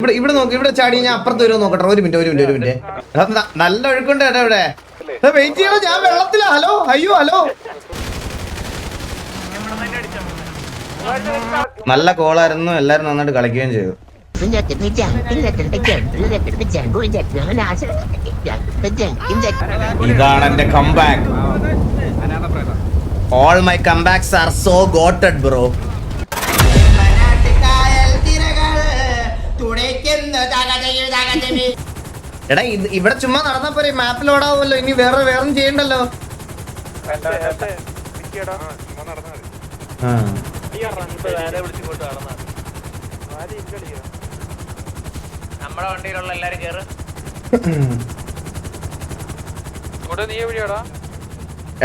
ഇവിടെ നോക്ക്, ഇവിടെ ചാടി ഞാൻ അപ്പുറത്ത് വരുമോ നോക്കട്ടെ. ഒരു മിനിറ്റ്. നല്ല ഒഴുക്കുണ്ട് ഏട്ടാ ഇവിടെ. വെയിറ്റ് ചെയ്യണം, ഞാൻ വെള്ളത്തിലാ. ഹലോ, അയ്യോ ഹലോ. നല്ല കോളായിരുന്നു, എല്ലാരും നന്നായിട്ട് കളിക്കുകയും ചെയ്തു. ഇതാണ് എന്റെ comeback. All my comebacks are so goated bro. എടാ ഇവിടെ ചുമ്മാ നടന്നാ പോരെ, മാപ്പിൽ ഓടാവുമല്ലോ. ഇനി വേറെ ചെയ്യണ്ടല്ലോ. നമ്മുടെ വണ്ടിയിലുള്ള എല്ലാരും കേറ്.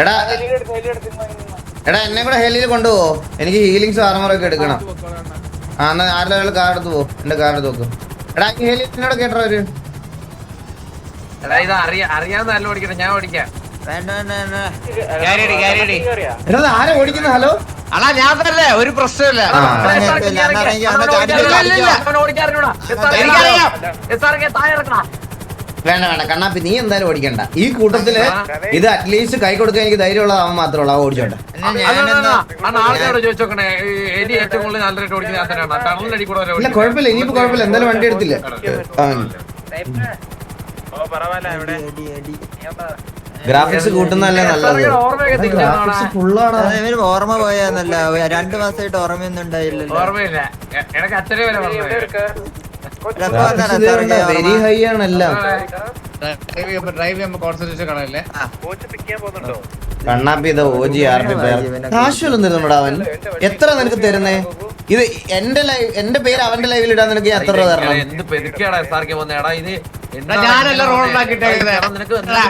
എടാ എന്നെ കൂടെ ഹെലിയിൽ കൊണ്ടുപോകോ. എനിക്ക് ഹീലിങ്സ് ആർമറൊക്കെ എടുക്കണം. ആ എന്നാ ആരുടെ കാർ എടുത്ത് പോ. എന്റെ കാർ എടുത്ത് നോക്കും. എടാ ഈ ഹെലി എന്നോട് കേട്ടോ അവര്. അറിയാവുന്ന ഓടിക്കട്ടെ, ഞാൻ ഓടിക്കാം. ആരെ ഓടിക്കുന്ന? ഹലോ അടാ ഞാൻ തന്നെ, ഒരു പ്രശ്നമില്ല. വേണ്ട കണ്ണാപ്പി, നീ എന്തായാലും ഓടിക്കണ്ട. ഈ കൂട്ടത്തില് ഇത് അറ്റ്ലീസ്റ്റ് കൈ കൊടുക്കാൻ എനിക്ക് ധൈര്യമുള്ള അവൻ മാത്രമേ ഉള്ളൂ. ഓടിച്ചോട്ടെ. ഇല്ല കുഴപ്പമില്ല, ഇനിയിപ്പോ കുഴപ്പമില്ല. എന്തായാലും വണ്ടി എടുത്തില്ലേ. ഗ്രാഫിക്സ് കൂട്ടുന്നല്ലേ നല്ലത്. ഓർമ്മ പോയാന്നല്ല, 2 മാസമായിട്ട് ഓർമ്മയൊന്നും ഉണ്ടായില്ലല്ലോ. Very high ആണെല്ലാം. കണ്ണാപ്പി ഇത് OG RP കാശുവല്ലോ തരുന്നുണ്ടോ അവൻ? എത്ര നിനക്ക് തരുന്നേ? ഇത് എന്റെ പേര് അവന്റെ ലൈവിൽ ഇടാൻ നിനക്ക് എത്ര രൂപ തരണം?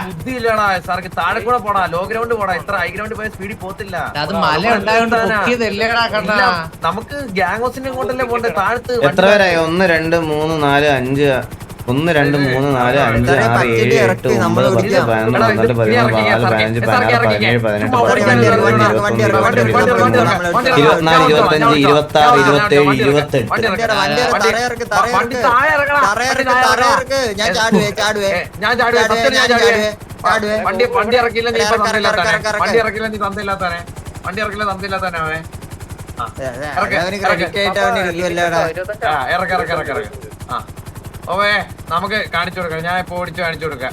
ബുദ്ധിയില്ലടാ സാർക്ക്. താഴെ കൂടെ പോടാ, ലോ ഗ്രൗണ്ട് പോടാ. ഇത്ര ഹൈ ഗ്രൗണ്ട് പോയ സ്പീഡിൽ പോത്തില്ല. നമുക്ക് ഗ്യാങ് ഹൗസിന്റെ കൊണ്ടല്ലേ പോണ്ടേ. താഴത്ത് എത്ര പേരായി? 1 2 3 4 5 1 2 3 4 5 6 7 8 9 10 11 12 13 14 15 16 17 18 വണ്ടി ഇറക്കില്ല നീ തന്നില്ലാത്തന്നെ. വണ്ടി ഇറക്കില്ല തന്നില്ലാത്തന്നെ അവൻ. ഓവേ നമുക്ക് കാണിച്ചു കൊടുക്കാം. ഞാൻ ഇപ്പൊ ഓടിച്ചു കാണിച്ചു കൊടുക്കാം.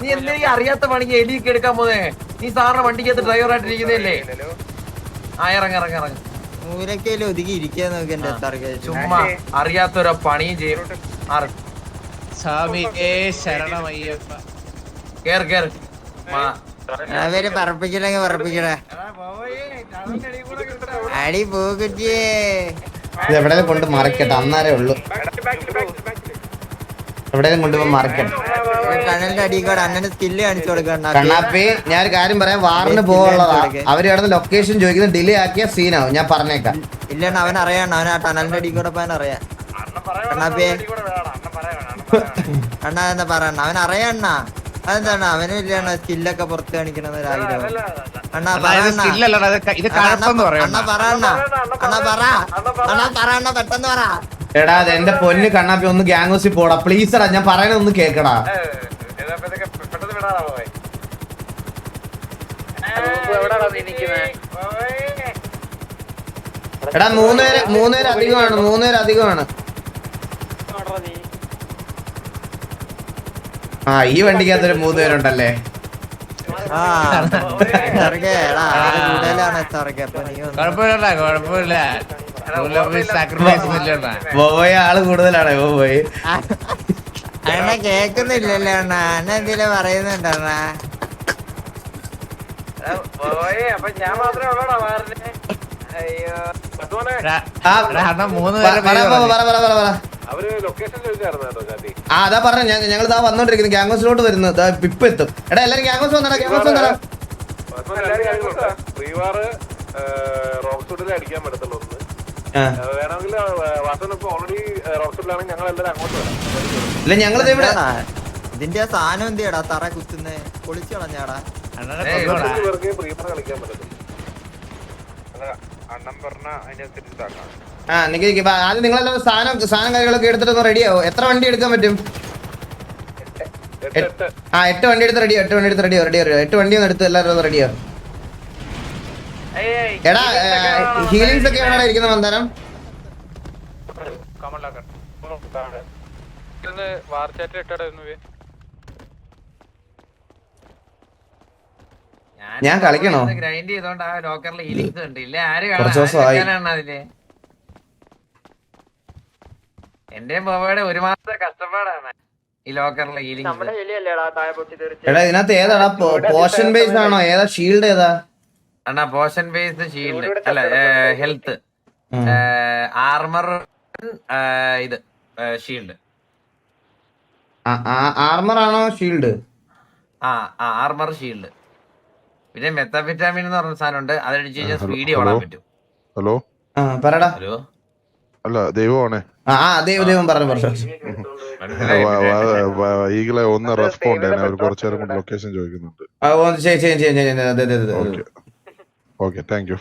നീ എന്തെങ്കിലും അറിയാത്ത പണിക്ക് എലിയൊക്കെ എടുക്കാൻ പോന്നേ. നീ സാറിന് വണ്ടിക്കകത്ത് ഡ്രൈവറായിട്ട് ഇരിക്കുന്നല്ലേ. ആ ഇറങ്ങ ചുമ്മാ അറിയാത്തൊരു പണിയും ചെയ്യും. കേറ് കേറ്. അവര് പറപ്പിക്കലെങ്കിൽ പറപ്പിക്കണേ. അടി പോകുറ്റിയേ. എവിടെയും കൊണ്ട് മറിക്കട്ടെ, അന്നേരേ ഉള്ളു. എവിടെയും കൊണ്ടുപോ മറിക്കട്ടെ. ടണലിന്റെ അടിക്കൂടെ അണ്ണന് സ്കില്ല് കാണിച്ചു കൊടുക്കണ്ട. കണ്ണാപ്പി ഞാനൊരു കാര്യം പറയാം, വാറിന് പോകാനുള്ളതാ. അവര് കിടന്ന് ലൊക്കേഷൻ ചോദിക്കുന്നത് ഡിലേ ആക്കിയ സീനാവും. ഞാൻ പറഞ്ഞേക്കാം. ഇല്ലണ്ണ അവൻ അറിയണ്ട, അവൻ ആ ടണലിന്റെ അടിക്കൂടെ പോയാൻ അറിയാം. കണ്ണാപ്പി അണ്ണാ എന്താ പറയണ്ണ, അവൻ അറിയണ്ണ. അതെന്താണ് അവനും ഇല്ലണ്ണ സ്കില്ലൊക്കെ പുറത്ത് കാണിക്കണമെന്ന് ഒരാഗ്രഹം. അണ്ണാ പറയണ്ണ, പെട്ടെന്ന് പറ. എടാ എന്റെ പൊന്ന് കണ്ണാപ്പി ഒന്ന് ഗ്യാങ് ഹൗസിൽ പോടാ പ്ലീസ്. എടാ ഞാൻ പറയണ ഒന്ന് കേക്കടാ. എടാ 3 പേര് അധികമാണ്. ആ ഈ വണ്ടിക്കകത്തൊരു 3 പേരുണ്ടല്ലേ. ബോബോയ് ആള് കൂടുതലാണ്. ബോബോയ് അണ്ണ കേക്കുന്നില്ലല്ലോ അണ്ണ. അണ്ണ എന്തെങ്കിലും പറയുന്നുണ്ടോ? അതാ പറഞ്ഞ ഞങ്ങൾ ഇതാ വന്നോണ്ടിരിക്കുന്നു. ഗ്യാങ് ഹൗസിലോട്ട് വരുന്നത് ഇപ്പൊ എത്തും. എടാ എല്ലാരും ഗ്യാങ് ഹൗസ് വന്നടാ. ഗ്യാങ് ഹൗസ് വന്നടാ. ഇല്ല ഞങ്ങളിത് ഇവിടെ ഇതിന്റെ സാധനം എന്തിയാടാ തറ കുത്തുന്നേ? പൊളിച്ചു കളഞ്ഞാടാ. ആ നിക്ക് ആദ്യം നിങ്ങളെല്ലാം സാധനം കാര്യങ്ങളൊക്കെ എടുത്തിട്ട് റെഡിയാവോ? എത്ര വണ്ടി എടുക്കാൻ പറ്റും? 8 വണ്ടി എടുത്ത് റെഡിയോ. 8 വണ്ടി എടുത്ത് റെഡിയോ. 8 വണ്ടി ഒന്ന് എടുത്ത് എല്ലാവരും റെഡിയോ. എടാ ഹീലിങ്സ് ഒക്കെ എവിടെ ഇരിക്കുന്ന മന്ദാരം? ഞാൻ കളിക്കണോ? ഗ്രൈൻഡ് ചെയ്തോണ്ട് ആ ലോക്കറിൽ ഹീലിങ്സ് കണ്ടില്ല. ആര് കുറച്ച് ദിവസമായി. കാണാൻ അതില് എന്റെയും ബോബയുടെ ഒരു മാസത്തെ കഷ്ടപ്പാടാണ് ഈ ലോക്കറിലെ ഹീലിങ്സ്. എടാ ഇതിനകത്ത് ഏതാടാ? പോഷൻ ബേസ് ആണോ? ഏതാ ഷീൽഡ്? ഏതാ അണ്ണാ? പോഷൻ ബേസ് ഷീൽഡ് അല്ല, ഹെൽത്ത്, ആർമർ, ഇത് ഷീൽഡ്. ആർമർ ആണോ ഷീൽഡ്? Armour shield. പിന്നെ മെത്താവിറ്റാമിൻ എന്ന് പറഞ്ഞ സാധനം ഉണ്ട്. അതടിച്ച് കഴിഞ്ഞാൽ സ്പീഡിൽ ഓടാൻ പറ്റും. ഹലോ പറടാ. ഹലോ, അല്ല ദൈവമാണേ. ദൈവം പറഞ്ഞു. ഈകളെ ഒന്ന് റെസ്പോണ്ട് ചെയ്യാൻ അവർ കുറച്ചു നേരം കൊണ്ട് ലൊക്കേഷൻ ചോദിക്കുന്നുണ്ട്. Okay thank you.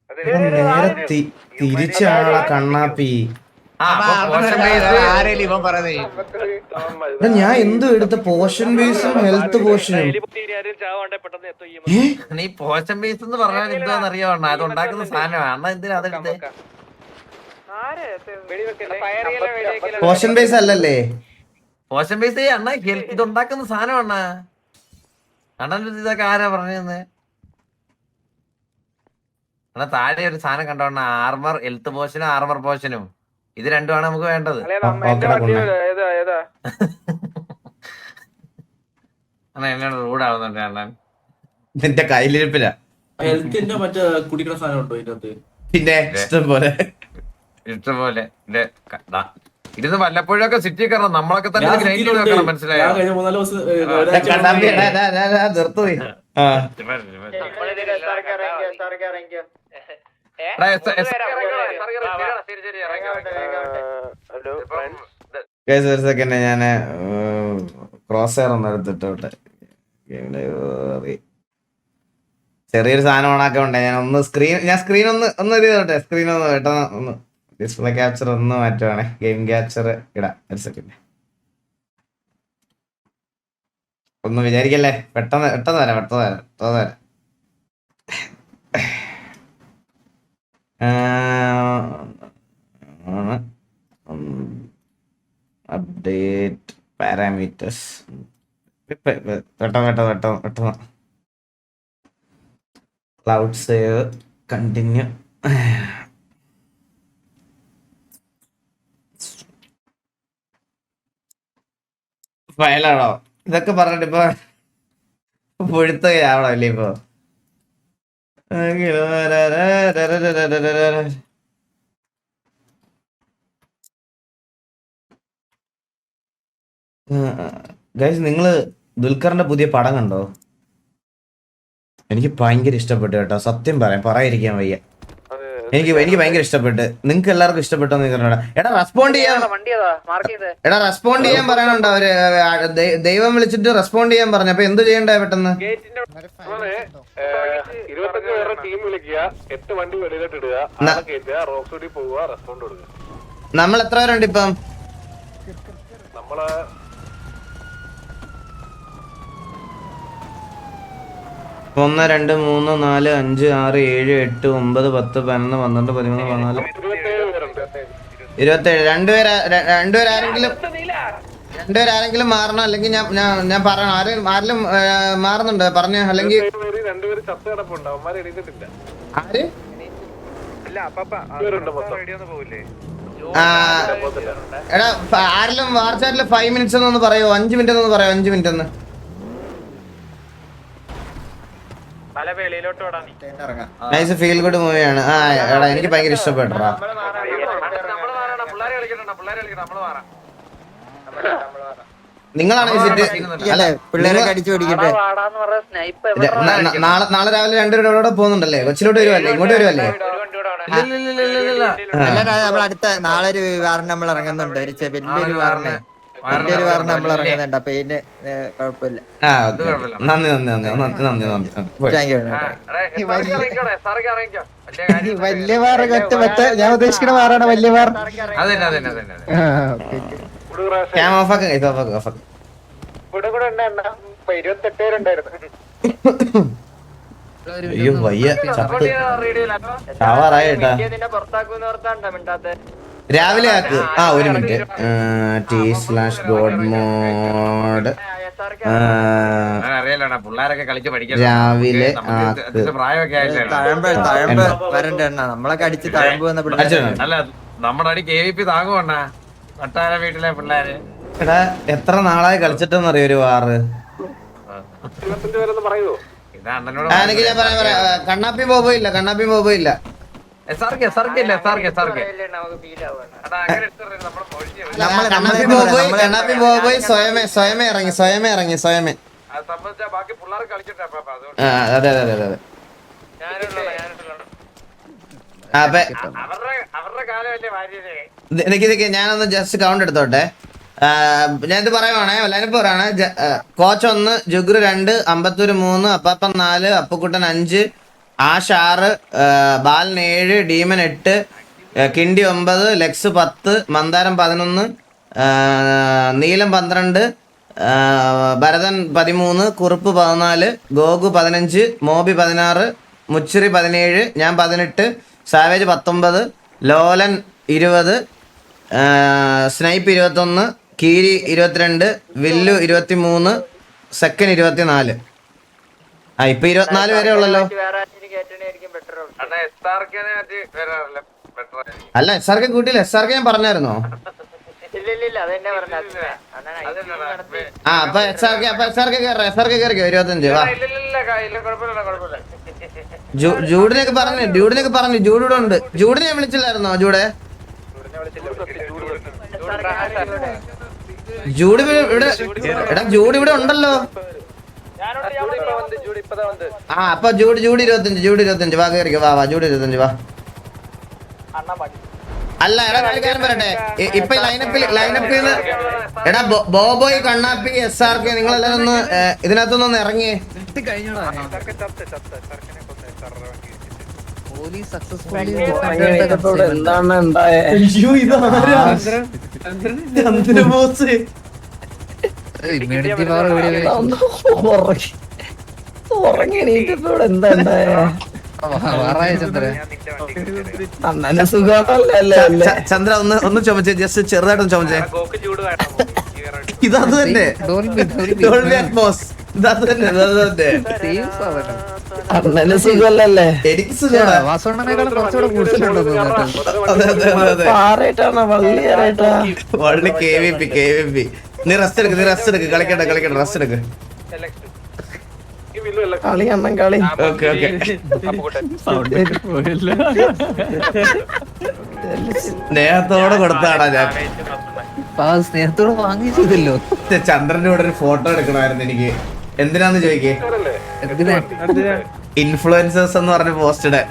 നേരെ തിരിച്ചാളാ കണ്ണാപ്പി. ഞാൻ എന്തോ എടുത്ത പോഷൻ ബേസും ഹെൽത്ത് പോഷനും. നീ പോഷൻ ബേസ് എന്ന് പറഞ്ഞാൽ എന്താന്ന് അറിയാവണ്ണ? അത് ഉണ്ടാക്കുന്ന സാധനമാണ് അണ്ണ. എന്തിനാ അതെടുത്ത്? പോഷൻ ബേസ് അല്ലല്ലേ? പോഷൻ ബേസ് അണ്ണ ഹെൽത്ത് ഇത് ഉണ്ടാക്കുന്ന സാധനമാണ്. അണ്ണൻ്റെ ഇതൊക്കെ ആരാ പറഞ്ഞത്? അണ്ണാ താഴെ ഒരു സാധനം കണ്ടോണ്ണ, ആർമർ ഹെൽത്ത് പോഷനും ആർമർ പോഷനും. ഇത് രണ്ടുമാണ് നമുക്ക് വേണ്ടത്. അണ്ണാ എന്നോട് റൂഡാവുന്നുണ്ട് അണ്ണൻ. നിന്റെ കയ്യിലിരിപ്പില്ല. ഹെൽത്തിന്റെ മറ്റേ കുടിക്കുന്ന സാധനം ഉണ്ടോ ഇതിനകത്ത്? പിന്നെ ഇഷ്ടം പോലെ ഇരുന്ന് വല്ലപ്പോഴൊക്കെ സിറ്റി കയറണം. നമ്മളൊക്കെ തന്നെ ഗ്രൈൻഡ് ചെയ്ത് വെക്കണം, മനസ്സിലായോ? കഴിഞ്ഞ 3-4 ദിവസം നിർത്തുപോയി. ഒരു സെക്കൻഡ് ഞാന് ക്രോസ് ഹെയർ ഒന്ന് എടുത്തിട്ടോട്ടെ. ചെറിയൊരു സാധനം ഓണാക്കണ്ടേ? ഞാൻ സ്ക്രീൻ ഒന്ന് ഇത് ചെയ്തോട്ടെ. സ്ക്രീൻ ഒന്ന് പെട്ടെന്ന് ഒന്ന് ഡിസ്പ്ലേ ക്യാപ്ചർ ഒന്ന് മാറ്റുവാണേ. ഗെയിം ക്യാപ്ചർ ഇടാം. ഒരു സെക്കൻഡ് ഒന്ന് വിചാരിക്കല്ലേ. പെട്ടെന്ന് വരാം. Update parameters. പെട്ടെന്ന് ക്ലൗഡ് സേവ് കണ്ടിന്യൂ. ഫയലാണോ ഇതൊക്കെ പറഞ്ഞിട്ട്? ഇപ്പൊ പൊഴുത്തുകയാവണോ അല്ലേ ഇപ്പൊ? ഗൈസ്, നിങ്ങള് ദുൽഖറിന്റെ പുതിയ പടം കണ്ടോ? എനിക്ക് ഭയങ്കര ഇഷ്ടപ്പെട്ടു കേട്ടോ. സത്യം പറയാതിരിക്കാൻ വയ്യ. എനിക്ക് ഭയങ്കര ഇഷ്ടപ്പെട്ട്. നിങ്ങൾക്ക് എല്ലാവർക്കും ഇഷ്ടപ്പെട്ടോന്ന് പറഞ്ഞ എടാ റെസ്പോണ്ട് ചെയ്യാൻ പറയണുണ്ടോ അവര്? ദൈവം വിളിച്ചിട്ട് റെസ്പോണ്ട് ചെയ്യാൻ പറഞ്ഞു. അപ്പൊ എന്ത് ചെയ്യണ്ടേ? പെട്ടെന്ന് നമ്മൾ എത്ര പേരുണ്ട് ഇപ്പം? 1 2 3 4 5 6 7 8 9 10 11 12 13 14 27. രണ്ടുപേരാരെങ്കിലും മാറണം. അല്ലെങ്കിൽ ഞാൻ പറയണം. ആരെങ്കിലും മാറുന്നുണ്ട് പറഞ്ഞു. അല്ലെങ്കിൽ എടാ ആരെങ്കിലും വാർച്ചാറ്റില് 5 മിനിറ്റ്സ് എന്നൊന്ന് പറയോ? 5 മിനിറ്റ് എന്നൊന്ന് പറയോ? 5 മിനിറ്റ് ഒന്ന്. നൈസ് ഫീൽ ഗുഡ് മൂവിയാണ്. എടാ എനിക്ക് ഭയങ്കര ഇഷ്ടപ്പെട്ടാ. നിങ്ങളാണ് നാളെ രാവിലെ 2 പേരോടെ പോകുന്നുണ്ടല്ലേ? കൊച്ചിലോട്ട് വരുവല്ലേ? ഇങ്ങോട്ട് വരുവല്ലേ? അടുത്ത നാളെ ഒരു വാറിന് നമ്മൾ ഇറങ്ങുന്നുണ്ട്. വലിയൊരു വാറിന് എന്റെ ഒരു വാറിന് നമ്മൾ ഇറങ്ങുന്നുണ്ട് അപ്പൊ ഇതിന് കുഴപ്പമില്ല. ആ ഓക്കെ നന്ദി നന്ദി നന്ദി നന്ദി നന്ദി നന്ദി താങ്ക് യു. വലിയ വാറൊക്കെ ഒറ്റ മറ്റേ ഞാൻ ഉദ്ദേശിക്കുന്ന വാറാണ് വലിയ വാർ. ക്യാം ഓഫ് ആക്കാം ഗൈസ്, ഓഫ് ആക്കാം ഓഫ് ആക്കാം. അയ്യോ വയ്യ ചത്ത് ചാവാറായി കേട്ടാ. രാവിലെ ആക്ക്. ആ ഒരു മിനിറ്റ്. T/God മോഡ് പിള്ളേരൊക്കെ കളിച്ച് രാവിലെ പ്രായമൊക്കെ ആയില്ലേ? തഴമ്പ് വരണ്ട എണ്ണ നമ്മളൊക്കെ അടിച്ച് തഴമ്പ് വന്ന പിള്ളേർ. അല്ല നമ്മുടെ അടി KVP താങ്ങുവണ്ണ വട്ടാര വീട്ടിലെ പിള്ളേര്. എടാ എത്ര നാളായി കളിച്ചിട്ടെന്നറിയോ ഒരു വാറ്? ഇത് അണ്ണനോട് എനിക്ക് ഞാൻ പറയാം കണ്ണാപ്പി ബോബോ ഇല്ല, കണ്ണാപ്പി ബോബോ ഇല്ല. കണ്ണാപ്പി ബോബോയ് സ്വയമേ ഇറങ്ങി ബാക്കി പിള്ളേർ കളിച്ചിട്ടേ അതെ അതെ അതെ അതെ. അപ്പൊ അവരുടെ കാലമല്ലേ ഭാര്യരെ. എനിക്ക് ഞാനൊന്ന് ജസ്റ്റ് കൗണ്ട് എടുത്തോട്ടെ. ഞാനിത് പറയുവാണേ ലൈനപ്പ് പറയാണ്. കോച്ച് 1, ജുഗ്രു 2, അമ്പത്തൂർ 3, അപ്പാപ്പൻ 4, അപ്പുക്കുട്ടൻ 5, ആഷ് 6, ബാലൻ 7, ഡീമൻ 8, കിണ്ടി 9, ലെക്സ് 10, മന്ദാരം 11, നീലം 12, ഭരതൻ 13, കുറുപ്പ് 14, ഗോഗു 15, മോബി 16, മുച്ചിറി 17, ഞാൻ 18, സാവേജ് 19, ലോലൻ 20, സ്നൈപ്പ് 21, കീരി 22, വില്ലു 23, സെക്കൻ 24. ഇപ്പൊ 24 വരെ ഉള്ളല്ലോ. അല്ല SRK കൂട്ടിയില്ല. SRK ഞാൻ പറഞ്ഞായിരുന്നോ? അപ്പൊ SRK കയറിക്കോ 25. വാ ജൂഡിനൊക്കെ പറഞ്ഞു. ജൂഡ് ഇവിടെ ഉണ്ട്. ജൂഡിനെ വിളിച്ചില്ലായിരുന്നോ? ജൂഡ് ഇവിടെ എടാ ജൂഡ് ഇവിടെ ഉണ്ടല്ലോ. അപ്പൊ ജൂഡ് 25. വാ കയറിക്കോ. വാ ജൂഡ് 25 വാ. അല്ല എടാ കളിക്കാരൻ പറയട്ടെ. ഇപ്പൊ ലൈനപ്പിൽ എടാ ബോബോയ്, കണ്ണാപ്പി, SRK നിങ്ങളെല്ലാരും ഒന്ന് ഇതിനകത്തൊന്ന് ഇറങ്ങിയേ. എന്താണ് ഉണ്ടായ ഉറങ്ങി എണീറ്റപ്പോ എന്താ ഉണ്ടായ അണ്ണന് സുഖമല്ലേ? ചന്ദ്ര ഒന്ന് ചുമച്ചേ, ജസ്റ്റ് ചെറുതായിട്ടൊന്ന് ചുമച്ചേ. ഇതത് തന്നെ അണ്ണന് സുഖമല്ലേ? എനിക്ക് സുഖമാണ്. പാറയിട്ടാണോ വള്ളിയായിട്ടാ? വള്ളി KVP. നീ റെസ്റ്റ് എടുക്ക്. കളിക്കട്ടെ റെസ്റ്റ് എടുക്ക്. കളി അണ്ണൻ കളി. ഓക്കെ സ്നേഹത്തോടെ കൊടുത്താടാ ഞാൻ. സ്നേഹത്തോടെ വാങ്ങിച്ചതല്ലോ. ചന്ദ്രന്റെ കൂടെ ഒരു ഫോട്ടോ എടുക്കണമായിരുന്നു എനിക്ക്. എന്തിനാന്ന് ചോദിക്കേ? ഇൻഫ്ലുവൻസേഴ്സ് എന്ന് പറഞ്ഞ പോസ്റ്റ് ഇടാൻ.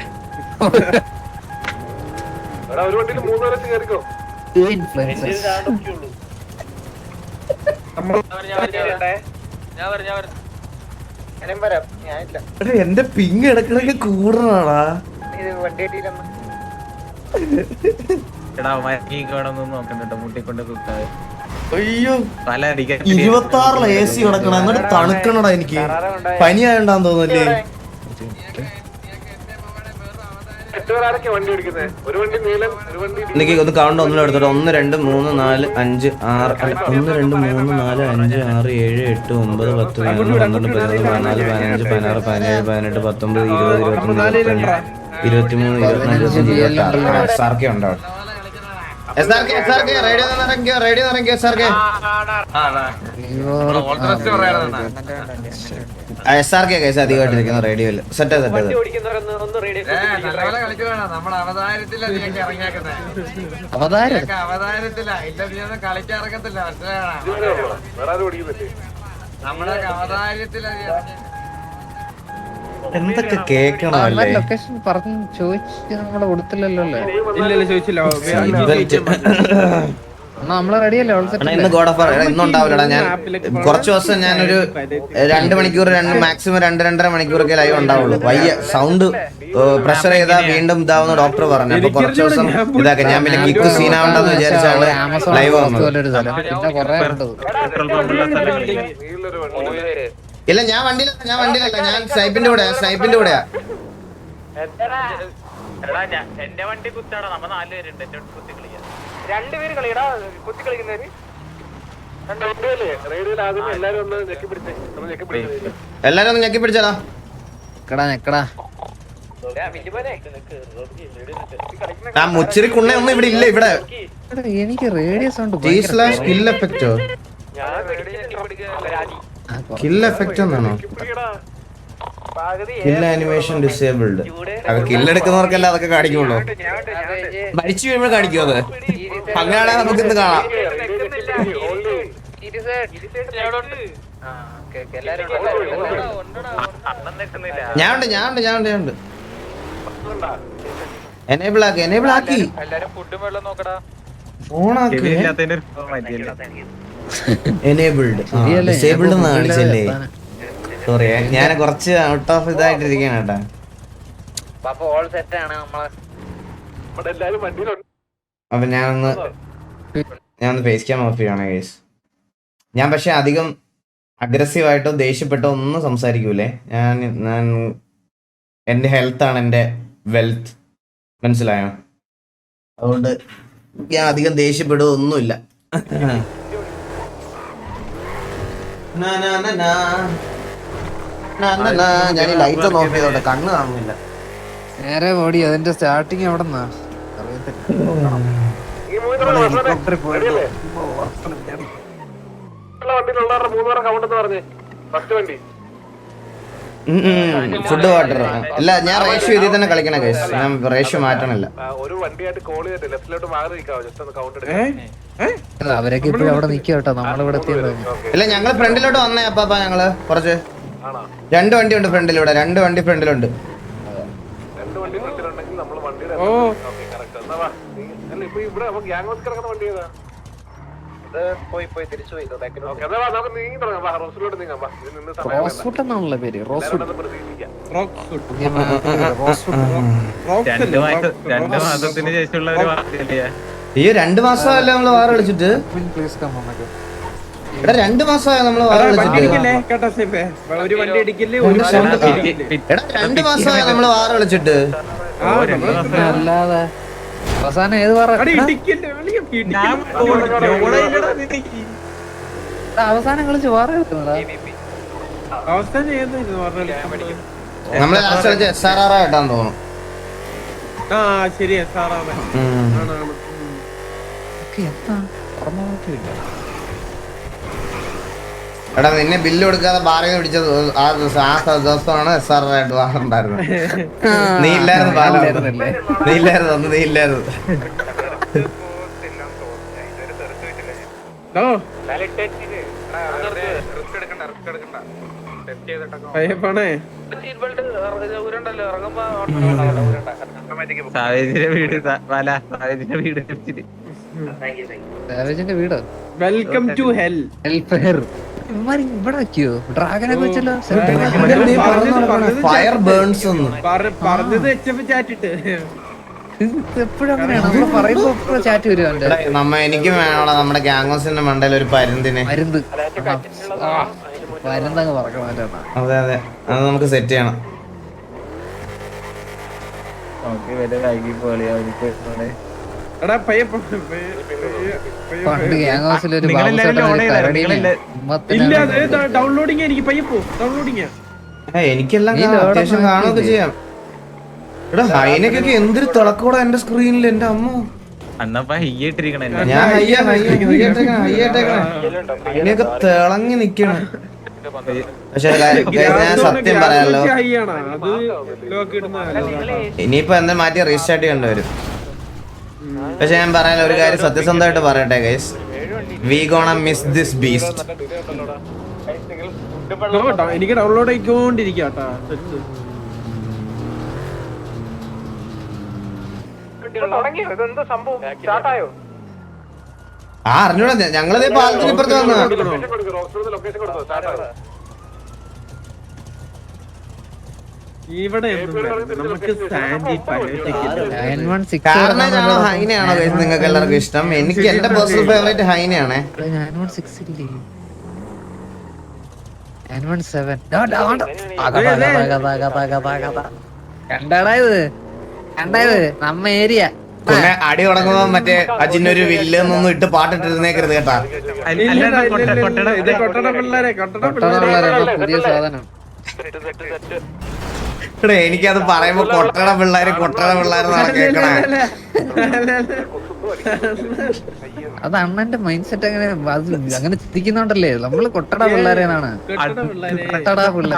എന്റെ പിങ് ഇടക്കിടക്ക് കൂടണാടാ. അയ്യോ 26 AC കിടക്കണം. എന്നിട്ട് തണുക്കണടാ എനിക്ക്. പനിയായോണ്ടാന്ന് തോന്നുന്നല്ലേ. എനിക്ക് ഒന്ന് കൗണ്ട് ഒന്നും എടുത്തോട്ടെ. 1 2 3 4 5 6 1 2 3 4 5 6 7 8 9 10 11 12 13 14 15 16 17 18 19 20 21 23 24 25 SRK ഉണ്ടോ? SRK റേഡിയോ ഇറങ്ങിയോ SRK? SRK കേസ് അധികമായിട്ടിരിക്കുന്ന റേഡിയോയില് സെറ്റ് നമ്മുടെ അവതാരത്തിലാ കളിച്ചിറങ്ങത്തില്ല. നമ്മുടെ അവതാരത്തിലാ. എന്തൊക്കെ കേക്കണല്ലേ? ലൊക്കേഷൻ പറഞ്ഞു ചോദിച്ചു നമ്മളെ കൊടുത്തില്ലല്ലോ അല്ലേ? ഇല്ലല്ലോ ചോദിച്ചില്ല. നമ്മളെ റെഡിയല്ലേ അണ്ണാ ഇന്ന് ഗോഡ് ഓഫ് ഇന്നും ഉണ്ടാവില്ലടാ. ഞാൻ കുറച്ച് ദിവസം ഞാനൊരു 2 മണിക്കൂർ മാക്സിമം 2-2.5 മണിക്കൂറൊക്കെ ലൈവ് ഉണ്ടാവുള്ളൂ. വയ്യ, സൗണ്ട് പ്രഷർ ചെയ്താ വീണ്ടും ഇതാവുന്ന ഡോക്ടർ പറഞ്ഞു. അപ്പൊ കുറച്ച് ദിവസം ഇതാക്കാം. ഞാൻ പിന്നെ കിക്ക് സീനാവണ്ടെന്ന് വിചാരിച്ചാണ് ലൈവ് വന്നത്. ഇല്ല ഞാൻ വണ്ടിയിലല്ല, ഞാൻ സ്നൈപ്പിന്റെ കൂടെയാ. എന്റെ വണ്ടി കുത്താടാ, നമ്മ 4 പേരുണ്ട്. എന്റെ വണ്ടി കുത്തി കളിക്കാം. 2 പേര് കളിയടാ, കുത്തി കളിക്കുന്നവര്. എല്ലാരും ഒന്ന് ഞെക്കി പിടിച്ചാടാ. ഞെക്കടാ ആ മുച്ചിരി കുണ്ണ ഒന്നും ഇവിടെ ഇല്ല. ഇവിടെ എനിക്ക് റേഡിയോ സൗണ്ട് കിൽ എഫക്റ്റോ കിൽ എഫക്റ്റ് എന്നാണോ? Kill animation disabled. അത് കില്ലെടുക്കുന്നവർക്കല്ല അതൊക്കെ കാണിക്കുള്ളൂ. മരിച്ചു വീഴുമ്പോൾ കാണിക്കും അത്. അങ്ങനെയാണെങ്കിൽ നമുക്ക് ഇന്ന് കാണാം. ഞാനുണ്ട്. എനേബിൾ ആക്കി ഫോണാക്കി. എനേബിൾഡ് ഡിസേബിൾഡ് എന്ന് കാണിച്ചല്ലേ. സോറി, ഞാൻ കുറച്ച് ഔട്ട് ഓഫ് ഇതായിട്ടിരിക്കുകയാണ് കേട്ടാ. അപ്പൊ ഞാനൊന്ന് ഫേസ് ക്യാം ഓഫ് ചെയ്യണേ ഗൈസ്. ഞാൻ പക്ഷെ അധികം അഗ്രസീവായിട്ടോ ദേഷ്യപ്പെട്ടോ ഒന്നും സംസാരിക്കൂലേ. ഞാൻ എൻ്റെ ഹെൽത്താണ് എൻ്റെ വെൽത്ത്, മനസ്സിലായോ? അതുകൊണ്ട് ഞാൻ അധികം ദേഷ്യപ്പെടുക ഒന്നുമില്ല. ഞാൻ ഈ ലൈറ്റ് ഒന്ന് ഓഫ് ചെയ്തോട്ടെ, കണ്ണ് കാണുന്നില്ല. നേരെ ഓടി. അതിന്റെ സ്റ്റാർട്ടിങ് എവിടെ നിന്നാ ഹെലികോപ്റ്ററിൽ പോയിട്ട് ഫുഡ് വാട്ടർ അല്ല, ഞാൻ റേഷ്യോ ഇതിൽ തന്നെ കളിക്കണ കേസ്. ഞാൻ റേഷ്യോ മാറ്റണില്ല. അവരൊക്കെ ഇപ്പോഴും അവിടെ നിൽക്കുക കേട്ടോ. നമ്മളിവിടെ എത്തിയത് ഇല്ല, ഞങ്ങള് ഫ്രണ്ടിലോട്ട് വന്നേ അപ്പാ. ഞങ്ങള് കുറച്ച് 2 വണ്ടി ഉണ്ട് ഫ്രണ്ടിലൂടെ. 2 വണ്ടി ഫ്രണ്ടിലുണ്ട്. റോസ്ഫുട്ട് എന്നാണല്ലോ പേര്. റോസ്ഫുട്ട് 2 മാസത്തിന് ശേഷമുള്ള ഒരു വാർത്തയല്ലേ? ഈ 2 മാസമല്ല നമ്മള് വാറ കളിച്ചിട്ട്. Please come on. എടാ 2 മാസമായി നമ്മള് വാറ കളിച്ചിട്ട്. എടാ 2 മാസമായി നമ്മള് വാറ കളിച്ചിട്ട്. അല്ലാതെ അവസാനം ഏത് പറ അവസാനം കളിച്ച് വേറെ നമ്മള് ലാസ്റ്റ് കളിച്ച SRR ആയിട്ടാന്ന് തോന്നുന്നു. എടാ നിന്നെ ബില്ല് കൊടുക്കാതെ ബാറിൽ പിടിച്ചത് ആ ദിവസമാണ് SRR ആയിട്ട് വാറുണ്ടായിരുന്നത്. നീ ഇല്ലായിരുന്നു ബാല, നീ ഇല്ലായിരുന്നു. വീട് വെൽക്കം ടു ഹെൽ. ഇവിടെ വെക്കോ ഡ്രാഗനൊക്കെ വെച്ചല്ലോ. ഫയർ ബേൺസ് ഒന്നും പറഞ്ഞത് ചാറ്റിട്ട് എപ്പോഴും അങ്ങനെയാണ് നമ്മൾ പറയുമ്പോ ചാറ്റ് വരും. എനിക്കും വേണോടാ നമ്മുടെ ഗ്യാങ്സിന്റെ മണ്ടയിൽ ഒരു പരുന്തിന്. പരുന്തങ്ങ് പറക്കണം. അതെ അത് നമുക്ക് സെറ്റ് ചെയ്യണം. പണ്ട് ഗ്യാങ് ഹൗസിൽ ഒരു ഡൗൺലോഡിങ് എനിക്ക് പയ്യപ്പോ ഡൗൺലോഡിങ് എനിക്കെല്ലാം അത്യാവശ്യം കാണുകയൊക്കെ ചെയ്യാം. എടാ ഹൈനക്കൊക്കെ എന്തൊരു തിളക്കൂടാ എന്റെ സ്ക്രീനിൽ. എന്റെ അമ്മ ഞാൻ ഹൈയൊക്കെ തിളങ്ങി നിക്കണം. പക്ഷെ ഞാൻ സത്യം പറയാലോ, ഇനിയിപ്പോ എന്താ മാറ്റി റീസ്റ്റാർട്ട് ചെയ്യേണ്ടി വരും. പക്ഷെ ഞാൻ പറയാലോ ഒരു കാര്യം സത്യസന്ധമായിട്ട് പറയട്ടെ guys, V gonna miss this beast. എനിക്ക് ഡൗൺലോഡ് ആയിക്കൊണ്ടിരിക്കട്ടാ. ആ അറിഞ്ഞൂടാ ഞങ്ങളിതേ പാലത്തിന് ഇപ്പുറത്ത് വന്നു. ഇവിടെ നമുക്ക് സാൻഡി കാർണേജാണോ ഹൈനയാണോ നിങ്ങൾക്ക് എല്ലാവർക്കും ഇഷ്ടം? എനിക്ക് എന്റെ പേഴ്സണൽ ഫേവറേറ്റ് ഹൈനയാണേ. കണ്ടാടാ ഇത് കണ്ടായത് നമ്മ ഏരിയ പിന്നെ അടി തുടങ്ങുമ്പോ മറ്റേ അജിനൊരു വില്ലെന്നൊന്നും ഇട്ട് പാട്ടിട്ടിരുന്നേക്കരുത് കേട്ടാ. പുതിയ സാധനം. എടേ എനിക്കത് പറയുമ്പോ കൊട്ടട പിള്ളേര് കേക്കണേ. അത് അണ്ണന്റെ മൈൻഡ് സെറ്റ് അങ്ങനെ അത് അങ്ങനെ ചിന്തിക്കുന്നുണ്ടല്ലേ. നമ്മള് കൊട്ടട പിള്ളേരാണ്. കൊട്ടട പിള്ളേർ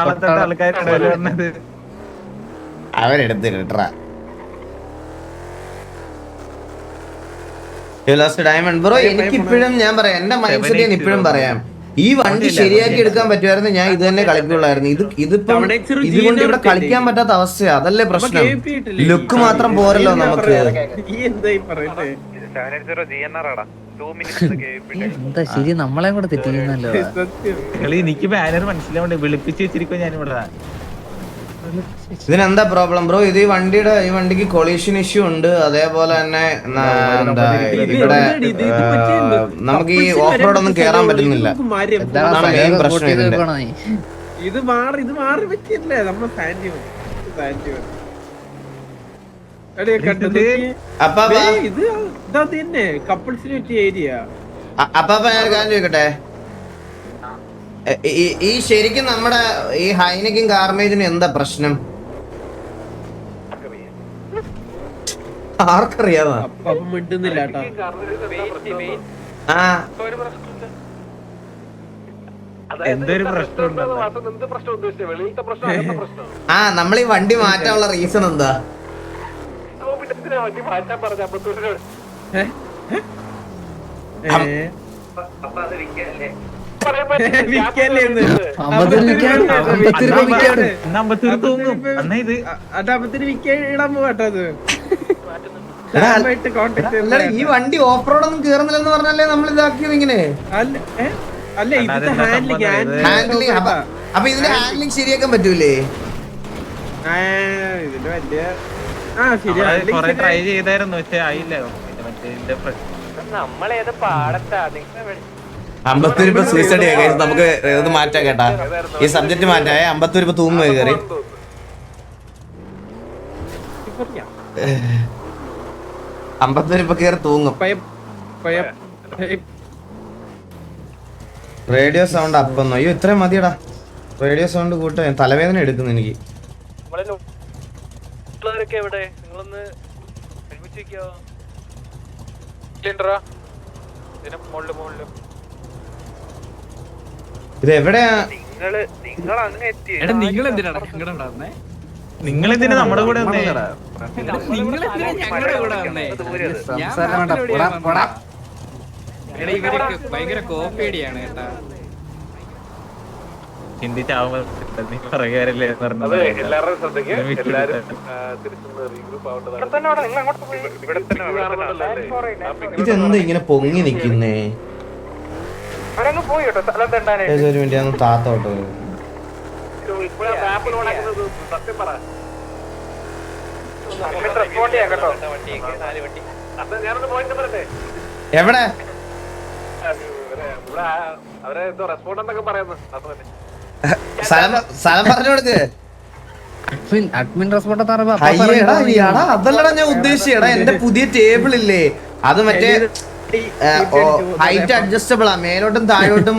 അവരെടുത്തിട്ടാ ഡയമണ്ട് ബ്രോ. എനിക്ക് ഇപ്പോഴും ഞാൻ പറയാം, എന്റെ മൈൻഡ് സെറ്റ് ഞാൻ ഇപ്പോഴും പറയാം, ഈ വണ്ടി ശരിയാക്കി എടുക്കാൻ പറ്റുമായിരുന്നു ഞാൻ ഇത് തന്നെ കളിക്കുള്ളായിരുന്നു. ഇതിപ്പം ഇതുകൊണ്ട് ഇവിടെ കളിക്കാൻ പറ്റാത്ത അവസ്ഥയാ. അതല്ലേ പ്രശ്നം. ലുക്ക് മാത്രം പോരല്ലോ നമുക്ക്. എന്താ ശരി, നമ്മളെ കൂടെ തെറ്റിക്കുന്നല്ലോ. എനിക്ക് ബാനർ മനസ്സിലാവണ്ടേ, വിളിപ്പിച്ച് വെച്ചിരിക്കും ഞാനിവിടെ. ഇതിനെന്താ പ്രോബ്ലം ബ്രോ? ഇത് ഈ വണ്ടിക്ക് കൊളീഷൻ ഇഷ്യൂ ഉണ്ട്. അതേപോലെ തന്നെ എന്താ ഇവിടെ നമുക്ക് ഈ ഓഫ് റോഡ് ഒന്നും കേറാൻ പറ്റുന്നില്ല. അതാണ് മെയിൻ പ്രശ്നം ഇതിന്റെ. ഇത് മാറി പറ്റില്ലേ നമ്മൾ കപ്പിൾസിന് പറ്റിയ ഏരിയ. അപ്പൊ ഞാൻ കാര്യം ചോദിക്കട്ടെ, ഈ ശരിക്കും നമ്മുടെ ഈ ഹൈനക്കും കാർമേജിനും എന്താ പ്രശ്നം? ആർക്കറിയാവാ? മിണ്ടുന്നില്ല എന്തൊരു പ്രശ്നം. നമ്മൾ ഈ വണ്ടി മാറ്റാനുള്ള റീസൺ എന്താ? ഈ വണ്ടി ഓഫ് റോഡ് ഒന്നും കേറുന്നില്ലെന്ന് പറഞ്ഞല്ലേ നമ്മൾ ഇതാക്കിയത് ഇങ്ങനെ. അപ്പൊ ഇതിന്റെ ഹാൻഡ്ലിങ് ശരിയാക്കാൻ പറ്റൂലേ? ട്രൈ ചെയ്തായിരുന്നു, പക്ഷെ ആയില്ല. നമ്മളേത് പാടത്താ? 50 രൂപ സൂയിസൈഡ് ചെയ്യാം. നമുക്ക് ഇത് മാറ്റാം കേട്ടാ, ഈ സബ്ജക്ട് മാറ്റാ. 50 രൂപ തൂങ്ങുക കയറി. 50 രൂപ കയറി തൂങ്ങും. Radio sound അപ്പൊന്നോ? അയ്യോ ഇത്രയും മതിയടാ. റേഡിയോ സൗണ്ട് കൂട്ട തലവേദന എടുക്കുന്നു എനിക്ക്. ഇത് എവിടെയാ? നിങ്ങളെന്തിനാ നമ്മുടെ കൂടെ വന്നേ? ഭയങ്കര കോപ്പേടിയാണ് കേട്ടാ. ചിന്തിച്ചാവുമ്പോ നീ പറയുകയല്ലേ പറഞ്ഞത്. ഇതെന്താ ഇങ്ങനെ പൊങ്ങി നിക്കുന്നേ? ഒരു മിനിറ്റ് ഞാൻ താത്തോട്ടോ. എവിടെ? സ്ഥലം പറഞ്ഞു കൊടുക്ക്. അഡ്മിൻ റെസ്പോണ്ട് അതല്ലടാ ഞാൻ ഉദ്ദേശിച്ചടാ, എന്റെ പുതിയ ടേബിൾ ഇല്ലേ, അത് മറ്റേ ഹൈറ്റ് അഡ്ജസ്റ്റബിൾ ആ, മേലോട്ടും താഴോട്ടും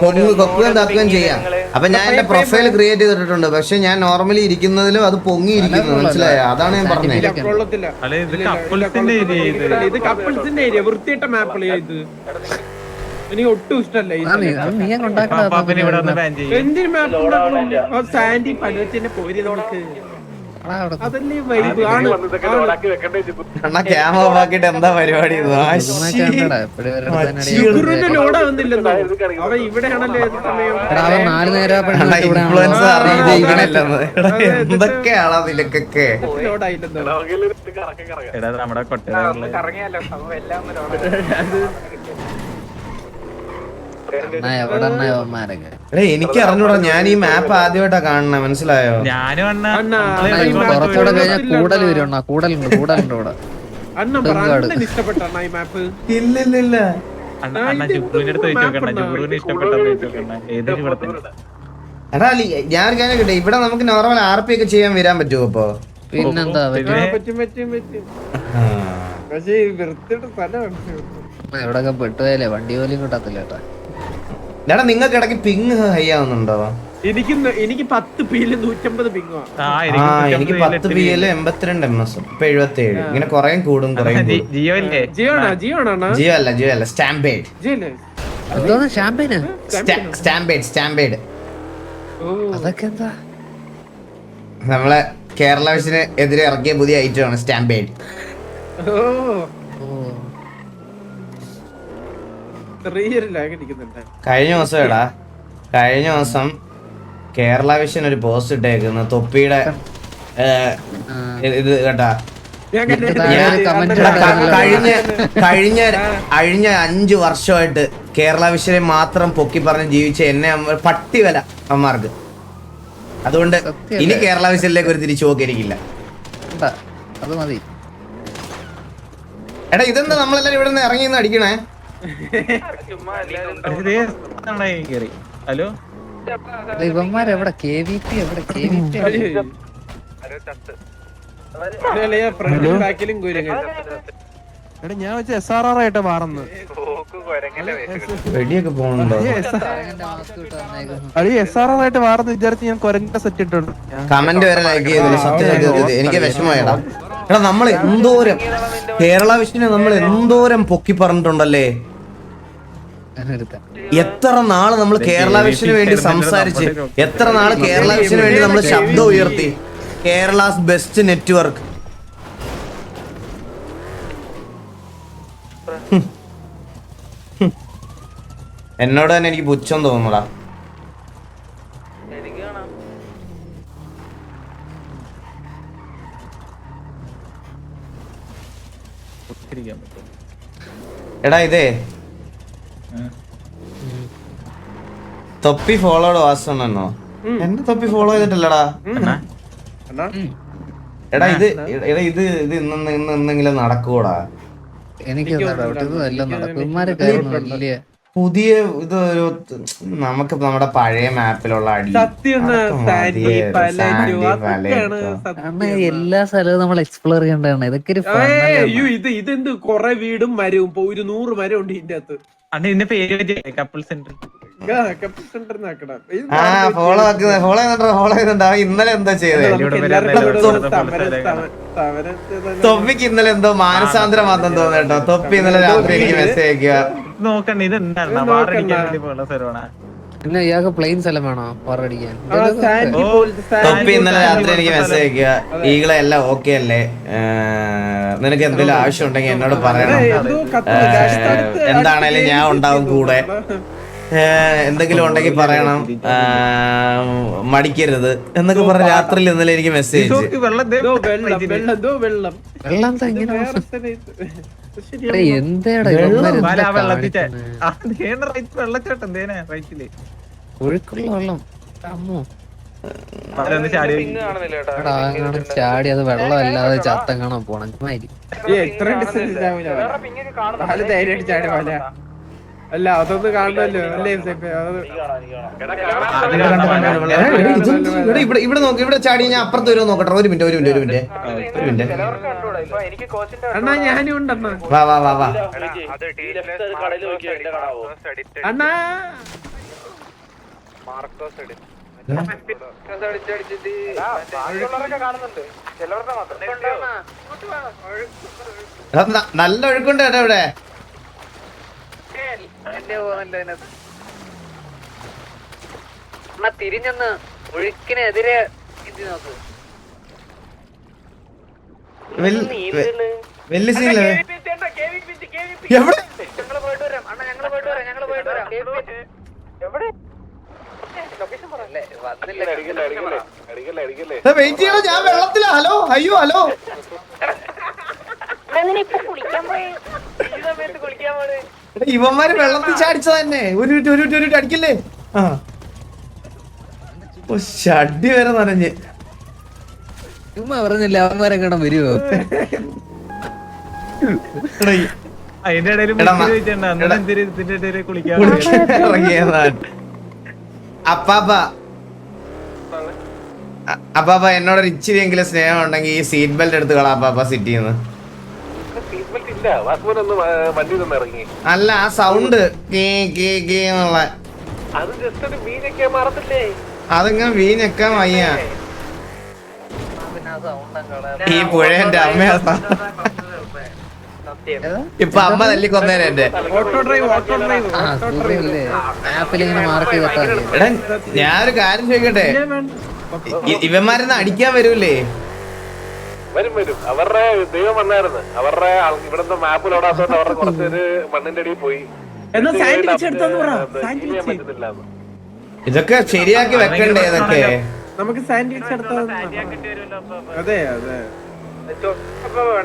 കൊക്കുകയും തക്കുകയും ചെയ്യാം. അപ്പൊ ഞാൻ എന്റെ പ്രൊഫൈൽ ക്രിയേറ്റ് ചെയ്തിട്ടുണ്ട്, പക്ഷെ ഞാൻ നോർമലി ഇരിക്കുന്നതിലും അത് പൊങ്ങിയിരിക്കുന്നു, മനസ്സിലായോ? അതാണ് ഞാൻ പറഞ്ഞത്. വൃത്തിയിട്ട മാപ്പിൾ എനിക്ക് ഒട്ടും ഇഷ്ടമല്ല. എന്തിനു മാപ്പ് സാൻഡി പലവച്ചെന്നെ പോരി നമുക്ക്. അതല്ലേ വൈബ് ആണ്. ക്യാമറ ഓഫാക്കിട്ട് എന്താ പരിപാടി? ലോഡ് ആവുന്നില്ലെന്നോ? അവ ഇവിടെയാണല്ലോ ഏത് സമയം. എന്തൊക്കെയാണോ നിനക്കൊക്കെ? ലോഡായില്ലെന്നോ? നമ്മുടെ കൊട്ട എവിടെ അവന്മാരൊക്കെ എടേ എനിക്ക് അറിഞ്ഞൂടാ, ഞാൻ ഈ മാപ്പ് ആദ്യമായിട്ടാ കാണണേ, മനസ്സിലായോ? ഞാനും അണ്ണാ, പുറത്തോടെ കഴിഞ്ഞാൽ കൂടൽ വരും കൂടലുണ്ട് ഇവിടെ അണ്ണൻ ബ്രണ്ടൻ ഇഷ്ടപ്പെട്ട അണ്ണാ ഈ മാപ്പ്. ഇല്ലില്ല. അണ്ണ ജുബ്രുവിന്റെ അടുത്ത് ചോദിച്ചു നോക്കണ്ട, ജുബ്രുവിന് ഇഷ്ടപ്പെട്ടെന്ന് ചോദിച്ചു നോക്കണ്ട. ഏതൊരു ഇവിടെ തന്നെ എടാ ഞാൻ ഒരു കാര്യം കിട്ടെ, ഇവിടെ നമുക്ക് നോർമൽ RP ഒക്കെ ചെയ്യാൻ വരാൻ പറ്റുമോ ഇപ്പൊ? പിന്നെന്താ പറ്റും. പക്ഷേ വൃത്തിയുടെ സ്ഥലമാണ്. എവിടൊക്കെ പെട്ടുപോയാലേ വണ്ടി പോലും കിട്ടത്തില്ല കേട്ടാ. എടാ നിങ്ങൾക്ക് ഇടയ്ക്ക് പിങ് ഹൈ ആവുന്നുണ്ടോ? എനിക്ക് 10 PL 150 പിങ്ങോ. എനിക്ക് 10 PL 82 MS ഇപ്പൊ 77. ഇങ്ങനെ കൊറേ കൂടും ജിയോ അല്ലേ? ജിയോ അല്ല സ്റ്റാമ്പേഡ്. എന്തോന്ന് ഷാമ്പയിന് സ്റ്റാമ്പേഡ് അതൊക്കെ എന്താ? നമ്മളെ കേരള വിഷന് എതിരെ ഇറക്കിയ പുതിയ ഐറ്റം ആണ് സ്റ്റാമ്പേഡ്. കഴിഞ്ഞ ദിവസം കേരള വിഷൻ ഒരു പോസ്റ്റ് ഇട്ടേക്കുന്നു തൊപ്പിയുടെ ഇത് കേട്ടാ. കഴിഞ്ഞ 5 വർഷമായിട്ട് കേരള വിഷനെ മാത്രം പൊക്കി പറഞ്ഞ് ജീവിച്ച എന്നെ പട്ടി വില അമ്മമാർക്ക്. അതുകൊണ്ട് ഇനി കേരള വിഷനിലേക്ക് ഒരു തിരിച്ചു പോക്കിരിക്കില്ല. അത് മതി. എടാ ഇതെന്താ നമ്മളെല്ലാരും ഇവിടെ നിന്ന് ഇറങ്ങി അടിക്കണേ? ഹലോ ഇവന്മാരെവിടെ? KVP എവിടെ? KVP ഞാൻ വെച്ച SRR ആയിട്ട് മാറുന്നു. വെടിയൊക്കെ പോണുണ്ടോ? SRR ആയിട്ട് മാറുന്നു വിചാരിച്ച് ഞാൻ കൊരങ്ങിന്റെ സെറ്റ് ഇട്ടുണ്ട്. കമന്റ് വരെ ലൈക്ക് ചെയ്തില്ല. സത്യം എനിക്ക് വിഷമമായടാ. എടാ നമ്മൾ എന്തോരം കേരള വിഷനെ നമ്മൾ എന്തോരം പൊക്കി പറഞ്ഞിട്ടുണ്ടല്ലേ. എത്ര നാള് നമ്മൾ കേരള വിഷന് വേണ്ടി സംസാരിച്ച്, എത്ര നാള് കേരള വിഷന് വേണ്ടി നമ്മൾ ശബ്ദം ഉയർത്തി. Kerala's best network. എന്നോട് തന്നെ എനിക്ക് പുച്ഛം തോന്നുടാ. എടാ ഇതേ തൊപ്പി ഫോളോഡ് വാസണെന്നോ? എന്റെ തൊപ്പി ഫോളോ ചെയ്തിട്ടില്ലടാ. എടാ ഇത് ഇന്നെങ്കിലും നടക്കൂടാ. എനിക്ക് പുതിയ ഇത് ഒരു നമുക്ക് നമ്മുടെ പഴയ മാപ്പിലുള്ള അടി എല്ലാ സ്ഥലവും നമ്മൾ എക്സ്പ്ലോർ ചെയ്യേണ്ടതാണ്. ഇതൊക്കെ ഇതെന്ത് കൊറേ വീടും മരവും 100 മരം ഉണ്ട് ഇതിന്റെ അകത്ത്. ഇതിന്റെ പേര് കപ്പിൾ സെന്റർ. ഫോളോ ചെയ്തിട്ടുണ്ടാ. ഇന്നലെ എന്താ ചെയ്തേ? തൊപ്പിക്ക് ഇന്നലെ എന്തോ മാനസാന്തരം മാത്രം തോന്നേട്ടോ. തൊപ്പി ഇന്നലെ രാത്രി എനിക്ക് മെസ്സേജ് അയക്കുക. നോക്കണ്ട ഇതെന്താണ് പിന്നെ ഇയാൾക്ക് പ്ലെയിൻ സ്ഥലം വേണോ വാറടിക്കാൻ? തൊപ്പി ഇന്നലെ രാത്രി എനിക്ക് മെസ്സേജ് അയക്കുക. ഈകളെ എല്ലാം ഓക്കെ അല്ലേ? നിനക്ക് എന്തെങ്കിലും ആവശ്യം ഉണ്ടെങ്കിൽ എന്നോട് പറയണം. എന്താണേലും ഞാൻ ഉണ്ടാവും കൂടെ. എന്തെങ്കിലും ഉണ്ടെങ്കിൽ പറയണം, മടിക്കരുത് എന്നൊക്കെ പറഞ്ഞ രാത്രിയിൽ ഇന്നലെ എനിക്ക് മെസ്സേജ്. ഒഴുക്കുള്ള വെള്ളം ചാടി അത് വെള്ളമല്ലാതെ ചത്തം കാണാൻ പോണം. അല്ല അതൊന്നും കാണണല്ലോ അല്ലേ? ഇവിടെ നോക്ക്, ഇവിടെ ചാടി ഞാൻ അപ്പുറത്ത് വരുമോ നോക്കട്ടെ. ഒരു മിനിറ്റ്. അണ്ണാ ഞാനും ഉണ്ടണ്ണാ. വാ അണ്ണാ നല്ല ഒഴുക്കുണ്ട് കേട്ടോ ഇവിടെ. തിരിഞ്ഞൊന്ന് ഒഴുക്കിനെതിരെ നോക്ക്. വലിയ സീനല്ലേ? എവിടെ വെയിറ്റ് ചെയ്യണോ? ഞാൻ വെള്ളത്തിലാ. ഹലോ അയ്യോ ഹലോ. ഇവന്മാര് വെള്ളത്തിൽ ചാടിച്ച തന്നെ ഒരു മിനിറ്റ് അടിക്കല്ലേ ആ ഓ ഷഡ്ഡി വരെ നനഞ്ഞ് ചുമ്മാ പറഞ്ഞില്ല അവന്മാരെ കടം വരുവോ എടാ, ഈ അതിന്റെ ഇടയിൽ എടാ, ഇതിന്റെ ഇടയിൽ കുളിക്കാൻ ഇറങ്ങിയതാണ്. അപ്പാപ്പ എന്നോടൊരു ഇച്ചിരിയെങ്കിലും സ്നേഹം ഉണ്ടെങ്കിൽ ഈ സീറ്റ് ബെൽറ്റ് എടുത്ത് കളാ അപ്പാപ്പ സിറ്റിന്ന്. അല്ല ആ സൗണ്ട് എന്നുള്ള അതിങ്ങനെ വീഞ്ഞൊക്കെ വയ്യ. ഈ പുഴേന്റെ അമ്മയാ ഇപ്പൊ അമ്മ തല്ലിക്കൊന്നേനെ എന്റെ. ഓട്ടോ ഡ്രൈവ് ആപ്പിൽ ഇങ്ങനെ മാർക്ക് ചെയ്തിട്ടാ എടാ ഞാനൊരു കാര്യം ചോദിക്കട്ടെ, ഇവന്മാരെന്ന് അടിക്കാൻ വരൂലേ? വരും അവരുടെ ദൈവം വന്നായിരുന്നു. അവരുടെ ഇവിടുത്തെ മാപ്പ് ലോടാത്തോണ്ട് അവരുടെ കുറച്ചൊരു മണ്ണിന്റെ അടിയിൽ പോയി. എന്നാ സാൻഡ്വിച്ച് എടുത്തോന്ന് പറ. പറ്റുന്നില്ല. ഇതൊക്കെ ശരിയാക്കി വെക്കണ്ടേ ഇതൊക്കെ? നമുക്ക് സാൻഡ്വിച്ച് എടുത്തോ. അതെ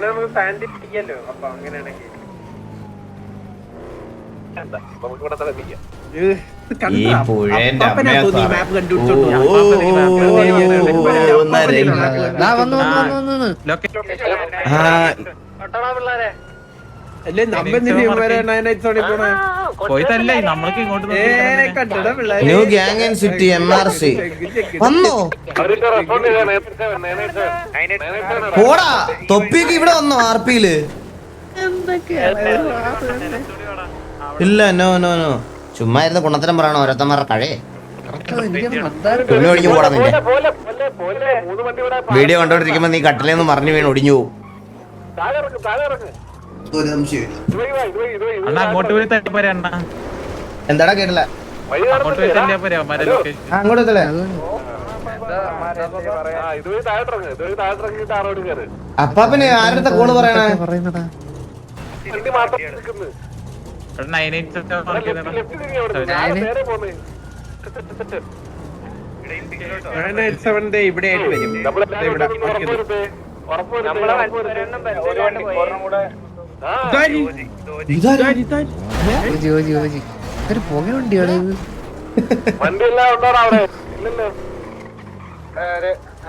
നമുക്ക് സാൻഡ്വിച്ച് ചെയ്യാലോ. അപ്പൊ അങ്ങനെയാണെങ്കിൽ നമുക്ക് ഇവിടെ തന്നെ നിൽക്കാം. ഈ പുഴേന്റെ അമ്മയാ മാപ്പ് കണ്ടുപിടിച്ചോണ്ട് അല്ലേ പോയി തല്ലേ നമ്മൾക്ക് ഇങ്ങോട്ട് കണ്ടടാ പിള്ളേരെ. New gang and city MRC വന്നോ? അവർക്ക് റെസ്പോണ്ട് ചെയ്താൽ നേരിട്ട് പോടാ തൊപ്പിയൊക്കെ ഇവിടെ വന്നോ RP-ല്? ഇല്ല നോ ചുമ്മാ ഇരുന്ന് കുണത്തരം പറയണോ ഓരോരുത്തന്മാരുടെ കഴേ. തുണി ഒടിഞ്ഞു പോടാ നിന്റെ. വീഡിയോ കണ്ടോണ്ടിരിക്കുമ്പോ നീ കട്ടിലേന്ന് മറിഞ്ഞു വീണ് ഒടിഞ്ഞു പോകും. അണ്ണാ അങ്ങോട്ട് പോയി തട്ടിപ്പോരെ അണ്ണാ. എന്താടാ കേട്ടില്ല? അങ്ങോട്ട് പോയി തല്ലിയാ പോരെ അവന്മാരെ ലൊക്കേഷൻ. അങ്ങോട്ട് എത്തല്ലേ? ഇതുവഴി താഴോട്ടിറങ്ങിയിട്ട് ആറോട് കയറി അപ്പാപ്പന് ആരുടെ കോള് പറയണേ? പറയുന്നടാ വണ്ടി മാത്രം നിൽക്കുന്നു. 987 ലെഫ്റ്റ് തിരിഞ്ഞ് അവിടെ നേരെ പോന്നേ. ഇവിടെ ആയിട്ട് വരും. ജോജി ഒരു പുക വണ്ടിയാണ് ഇത്. വണ്ടി എല്ലാം ഉണ്ടോടാ അവിടെ? ഇല്ലല്ലോ.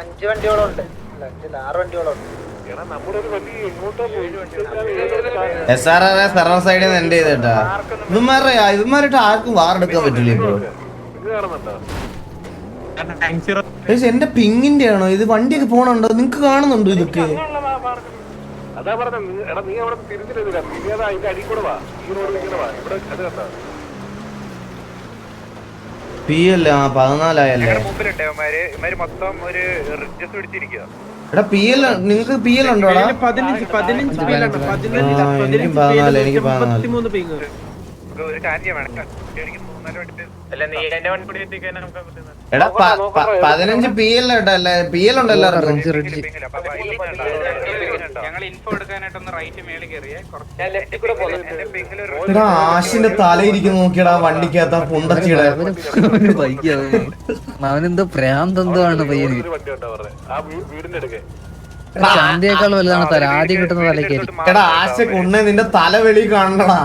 5 വണ്ടിയോളം ഉണ്ട്, 6 വണ്ടിയോളം ഉണ്ട്. എടാ നമ്മുടെ ഒരു വണ്ടി എങ്ങോട്ടോ SRR സെർവർ സൈഡിൽ നിന്ന് എൻഡ് ചെയ്തിട്ടാ. ഇവന്മാരായിട്ട് ആർക്കും വാറെടുക്കാൻ പറ്റില്ല ഇപ്പൊ. കാണുന്നുണ്ടോ? എന്റെ പിങ്ങിന്റെ ആണോ ഇത്? വണ്ടിയൊക്കെ പോണുണ്ടോ? നിങ്ങക്ക് കാണുന്നുണ്ടോ ഇതൊക്കെ? അതാ പറഞ്ഞ എടാ നീ അവിടെ തിരിച്ചില്ല. നീ അതാ അതിന്റെ അടി കൂടെ വാ. ഈ റോഡ് ഇങ്ങനെ വാ. ഇവിടെ അത് കണ്ടോ? PL 14 എടാ PL നിങ്ങക്ക് PL ഉണ്ടോടാ? 15 പേരാണ്. 15 എനിക്കും 14 എനിക്ക് 14. 33 പേര്. എടാ 15 PL ഉണ്ടല്ലേ? PL ഉണ്ട് എല്ലാവർക്കും. എടാ ആശിന്റെ തലയിരിക്കും നോക്കിയടാ വണ്ടിക്കകത്ത പൊന്തച്ചിടെ. അവനെന്തോ ഭ്രാന്തെന്തോ ആണ് പയ്യന്. ഒരു വണ്ടി ഉണ്ടോ അവരുടെ ആ വീടിന്റെ അടുക്കെ? ചന്തയേക്കാൾ വലുതാണ് തല. ആദ്യം കിട്ടുന്ന തലയ്ക്കായിരിക്കും. എടാ ആശ കൊണ്ണേ നിന്റെ തല വെളി കാണണടാ.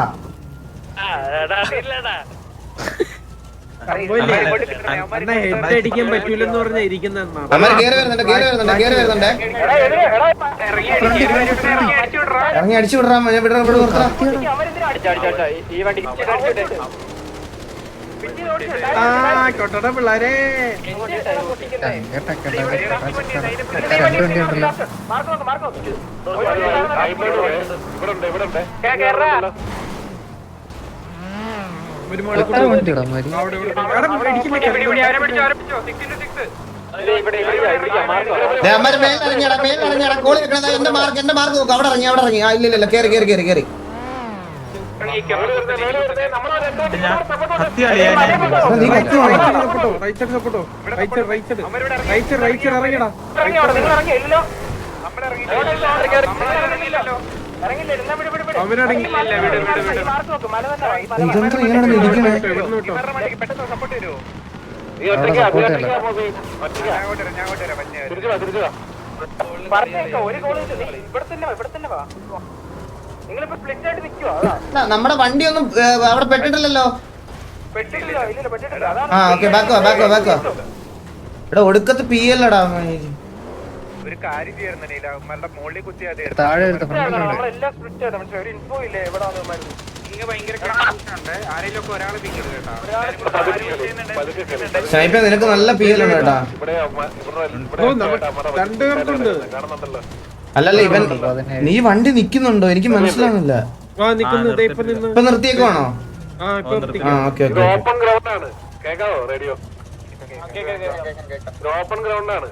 ഹെഡ് അടിക്കാൻ പറ്റൂലെന്ന് പറഞ്ഞാ ഇരിക്കുന്ന അമ്മ കേറി വരുന്നുണ്ട്. ഇറങ്ങി അടിച്ചു വിടറാ. ഇവിടെ നിർത്തണം. കൊട്ടട പിള്ളേരെ. രണ്ട് വണ്ടി ഉണ്ടല്ലോ. എത്ര വണ്ടിയുടെ മാതിരി മേലിറങ്ങിയടാ കോളി വെക്കണത്. എന്റെ മാർക്ക് നോക്കും. അവിടെ ഇറങ്ങി. ഇല്ല കേറി നീ കത്തുവാണോ? ഇറങ്ങിയടാ. അവരടങ്ങി. ഇതെന്താ ഇങ്ങനെ ഇരിക്കണേ? നിങ്ങളിപ്പോ സ്പ്ലിറ്റ് ആയിട്ട് നിൽക്കുവോ? നമ്മുടെ വണ്ടി ഒന്നും അവിടെ പെട്ടിട്ടില്ലല്ലോ. പെട്ടിട്ടില്ല, ഇല്ല പെട്ടിട്ടില്ല. അതാണ് ആ ഓക്കെ ബാക്കോ ഇവിടെ ഒടുക്കത്ത് പി എല്ലടാ. ഒരു കാര്യം ചെയ്യുന്ന അവന്മാരുടെ മുകളിൽ കുത്തിയാൽ താഴെ എടുത്ത ഫ്രണ്ടിലുണ്ട്. നമ്മളെല്ലാം സ്പ്ലിറ്റ് ആയിട്ട് പക്ഷെ ഒരു ഇൻഫോ ഇല്ലേ എവിടെയാണെന്ന്. സ്നൈപ്പർ നിനക്ക് നല്ല പി എൽ ഉണ്ട് കേട്ടാ. രണ്ടുപേർക്കുണ്ട്. കാണുന്നുണ്ടല്ലോ. അല്ലല്ല ഇവൻ നീ വണ്ടി നിക്കുന്നുണ്ടോ എനിക്ക് മനസ്സിലാവുന്നില്ല. ഇപ്പൊ നിർത്തിയേക്കുവാണോ? ആ ഓക്കെ ഓക്കെ ഓപ്പൺ ഗ്രൗണ്ട് ആണ്. കേക്കാവോ റേഡിയോ? ഓപ്പൺ ഗ്രൗണ്ട് ആണ്.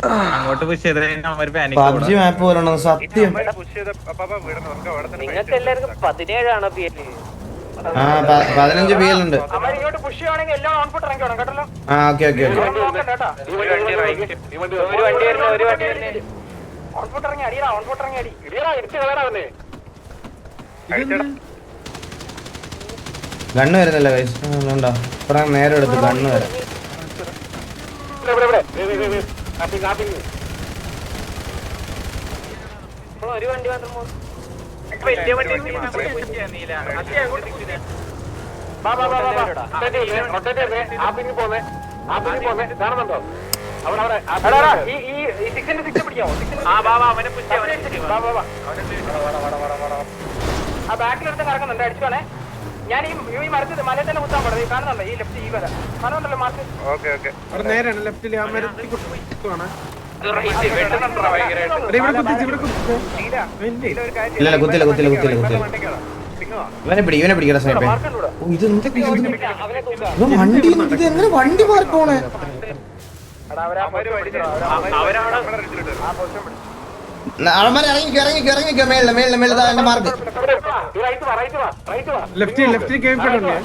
അങ്ങോട്ട് പുഷ് ചെയ്ത് കഴിഞ്ഞാൽ പാനിക് പബ്ജി മാപ്പ് പോലെയാണോ സത്യം. നിങ്ങൾക്ക് എല്ലാവർക്കും 17 ആണോ PL? ആ 15 PL ഉണ്ട്. ഇങ്ങോട്ട് പുഷ് ചെയ്യുവാണെങ്കിൽ എല്ലാം ഓൺ ഫുട്ട് ഇറങ്ങി കേട്ടല്ലോ. ആ ഓക്കെ ഓക്കെ ഓക്കെ ഒരു വണ്ടി ഓൺ ഫുട്ട് ഇറങ്ങി അടിയടാ, ഓൺ ഫുട്ട് ഇറങ്ങി അടി. ഇടിച്ചു കളറാവല്ലേ? ഗണ്ണ് വരുന്നില്ല കൈസ്. ഉണ്ടോ ഇത്ര നേരം എടുത്ത് ഗണ്ണ് വരാം. ഒരു വണ്ടി മാത്രം കാണുന്നുണ്ടോ? ആ ബാക്കിലെടുത്ത് കറങ്ങുന്നുണ്ട്. അടിച്ചോണേ. ഞാൻ ഈ മരത്തിൽ മലയിൽ തന്നെ കുത്താൻ പാടില്ല. കാണുന്നുണ്ടോ ഈ ലെഫ്റ്റ് ഈ വര കാണുന്നുണ്ടല്ലോ മാർക്ക്? നേരാണ് ലെഫ്റ്റില് ആ മരത്തിൽ കുത്തുവാണ്. ഇല്ല കുത്തില്ല ഇവനെ പിടിക്കടാ സ്നൈപ്പേ. ഇത് എന്താ വണ്ടി ഇത് എങ്ങനെ വണ്ടി മാറി പോണേ? അവന്മാരെ ഇറങ്ങിക്കോ മേളിലെ എന്റെ മാർക്ക്. ലെഫ്റ്റിൽ കേൾക്കുന്നുണ്ട്.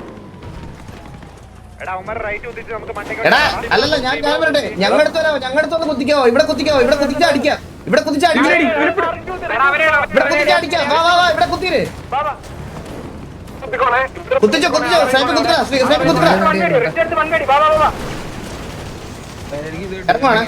എടാ അല്ലല്ല ഞാൻ പറയട്ടെ ഞങ്ങടുത്ത് വന്ന് കുത്തിക്കാവോ? ഇവിടെ കുത്തിച്ചാ അടിക്കാം. ഇവിടെ കുത്തിച്ചാ അടിക്കാം. വാ ഇവിടെ കുത്തിര്. കുത്തിച്ചോ സ്നൈപ്പ് കുത്തിക്കടാ. ഇറങ്ങുവാണ്.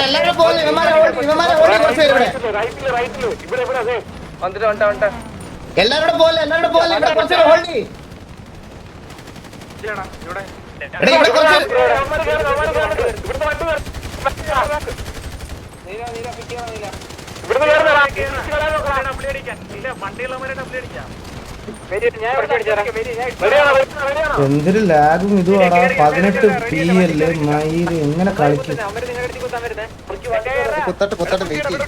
എല്ലാവരും പോലെ ഇവന്മാരെ ഓടി കുറച്ച് പേര് ഇവിടെ. എല്ലാവരുടെ പോലെ ഇവിടെ കുറച്ച് ഹോൾഡ് ചെയ്യ്. എടാ ഇവിടെ കുറച്ച് എന്തൊരു ലാഗും ഇതുവാടാ. 18 PL മയില് എങ്ങനെ കളിക്കും? കുത്തട്ട് വെയിറ്റ് ചെയ്യും.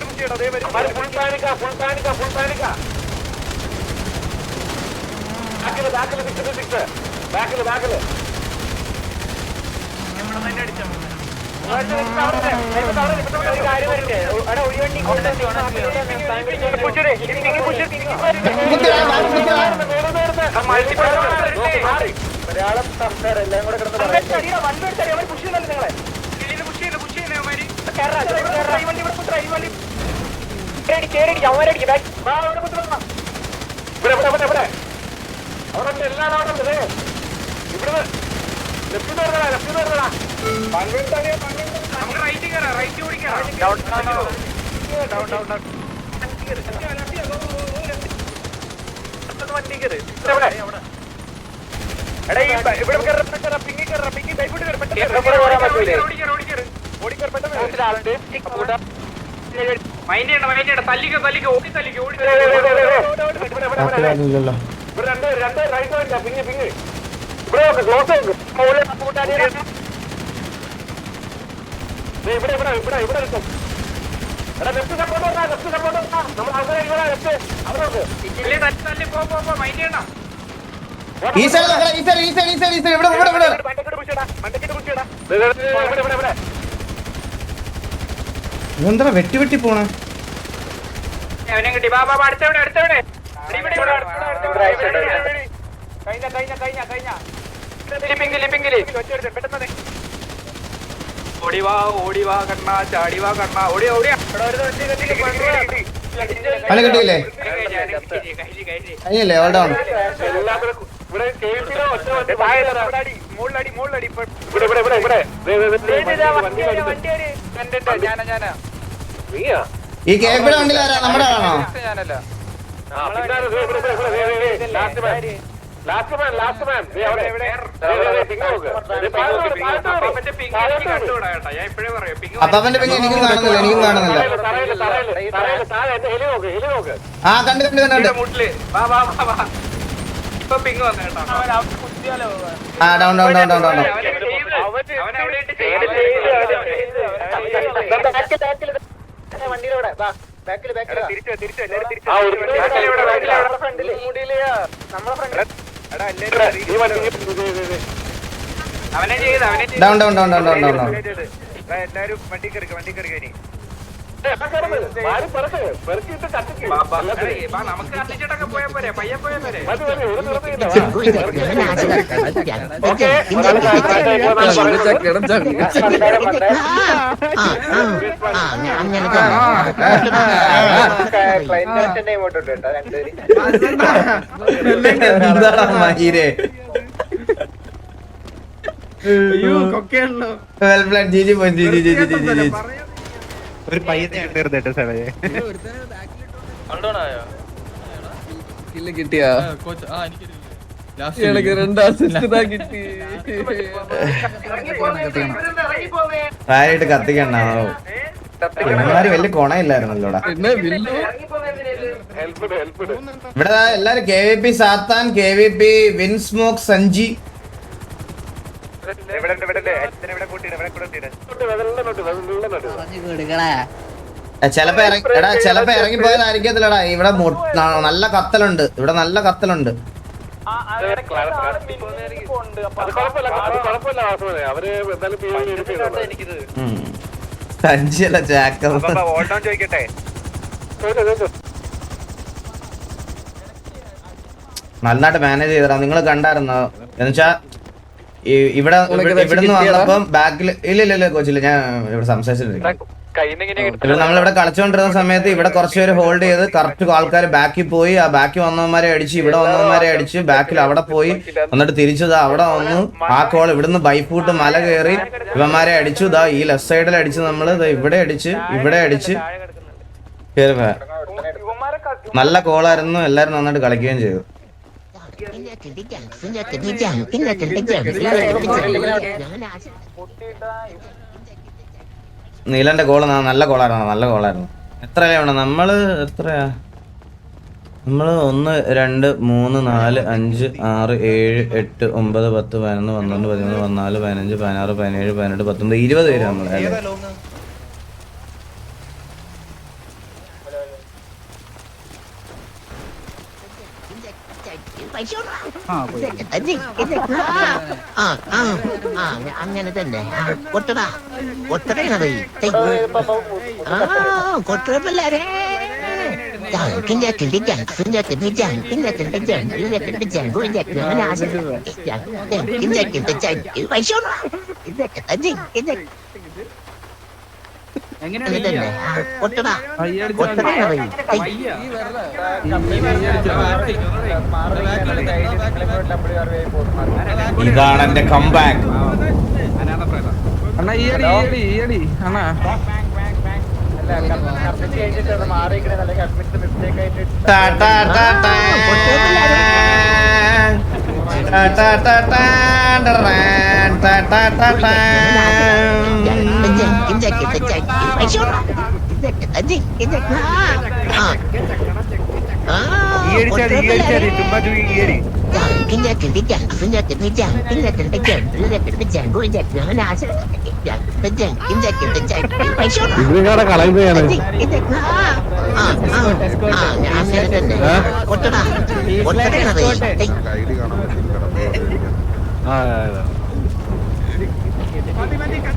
ഈ സൈഡ് ഇവിടെ ഇതെന്താ വെട്ടി വെട്ടി പോണേ? അവനെ കിട്ടി. വാ അടുത്തവിടെ അടുത്തവിടെ. ഓടി വാ കണ്ണ, ചാടി വാ കണ്ണ, ഓടി ഓടി. അവനെ കിട്ടിയില്ലേ? കഴിഞ്ഞില്ലേ? All down. ഈ കേപ്പിടെ വണ്ടിയിൽ ആരാ? നമ്മുടെ ആളാണോ? അപ്പാപ്പന്റെ പിന്നെ എനിക്കും കാണുന്നില്ല. ആ കണ്ടു. ആ ഡൗൺ. എല്ലാരും വണ്ടി കയറി നമുക്ക് കത്തിച്ചിട്ടൊക്കെ പോയാ പോരെ, പയ്യെ പോയാ പോരെ. മഹീരേ വെൽ പ്ലാൻ. ജി ഒരു പയ്യനെ ഉണ്ടായിരുന്നു സമയം കിട്ടിയാ ആരായിട്ട് കത്തിക്കണ്ടാവോ? ഇവന്മാര് വലിയ കൊണയില്ലായിരുന്നല്ലോടാ. ഇവിടെ എല്ലാരും KVP സാത്താൻ, KVP വിൻസ്മോക്ക്, സഞ്ജി. ചെലപ്പോ ഇറങ്ങി പോയതായിരിക്കത്തില്ലടാ. ഇവിടെ നല്ല കത്തലുണ്ട്. സഞ്ജിയല്ല ജാക്കർ. ചോദിക്കട്ടെ, നന്നായിട്ട് മാനേജ് ചെയ്തടാ. നിങ്ങൾ കണ്ടായിരുന്നോ? എന്നുവെച്ചാ ഇവിടെ ഇവിടുന്ന് വന്നപ്പം ബാക്കിൽ ഇല്ല കോച്ചില്ല, ഞാൻ ഇവിടെ സംസാരിച്ചിട്ടില്ല. നമ്മളിവിടെ കളിച്ചോണ്ടിരുന്ന സമയത്ത് ഇവിടെ കുറച്ചുപേര് ഹോൾഡ് ചെയ്ത് കറക്റ്റ് ആൾക്കാർ ബാക്കിൽ പോയി. ആ ബാക്കി വന്നവന്മാരെ അടിച്ച്, ഇവിടെ വന്നവന്മാരെ അടിച്ച്, ബാക്കിൽ അവിടെ പോയി, എന്നിട്ട് തിരിച്ചതാ അവിടെ വന്നു. ആ കോൾ ഇവിടുന്ന് ബൈഫൂട്ട് മല കയറി ഇവന്മാരെ അടിച്ചു. ഇതാ ഈ ലെഫ്റ്റ് സൈഡിൽ അടിച്ച് നമ്മള് ഇവിടെ അടിച്ച് നല്ല കോളായിരുന്നു. എല്ലാരും നന്നായിട്ട് കളിക്കുകയും ചെയ്തു. നീലന്റെ കോള് നല്ല കോളായിരുന്നു. എത്രയാ വേണം? നമ്മള് 1 2 3 4 5 6 7 8 9 10 11 12 13 14 15 16 17 18 19 20 പേര് നമ്മള്. അങ്ങനെ തന്നെ കൊട്ടണത് കൊട്ടപ്പിള്ളേരെ ഇതാണ് എന്റെ കംബാക്ക്.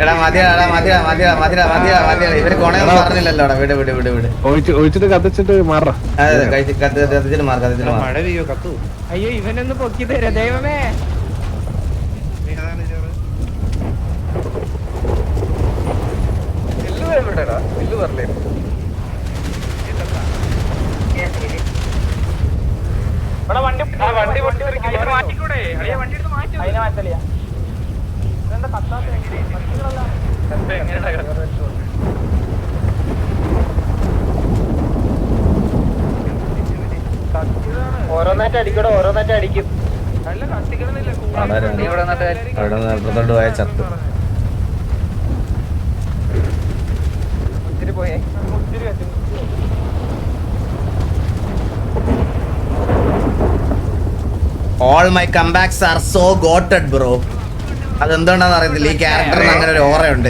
എടാ മതിയാ ഇവര് കൊണയൊന്നും പറഞ്ഞില്ലല്ലോ വിട് ഒഴിച്ചിട്ട് കത്തിച്ചിട്ട് മാറാ. അതെ കത്തിച്ചിട്ട് മാർക്ക് അയ്യോ ഇവനൊന്ന് പൊക്കി തരാ ദൈവമേ. ഓരോന്നായിട്ട് അടിക്കടോ, ഓരോന്നായിട്ട് അടിക്കും. അപ്പുറത്തോട്ട് പോയ ചത്തു. All my comebacks are so goated bro. അതെന്തുകൊണ്ടാന്ന് അറിയത്തില്ല, ഈ ക്യാരക്ടറിന് അങ്ങനെ ഒരു ഓറയുണ്ട്.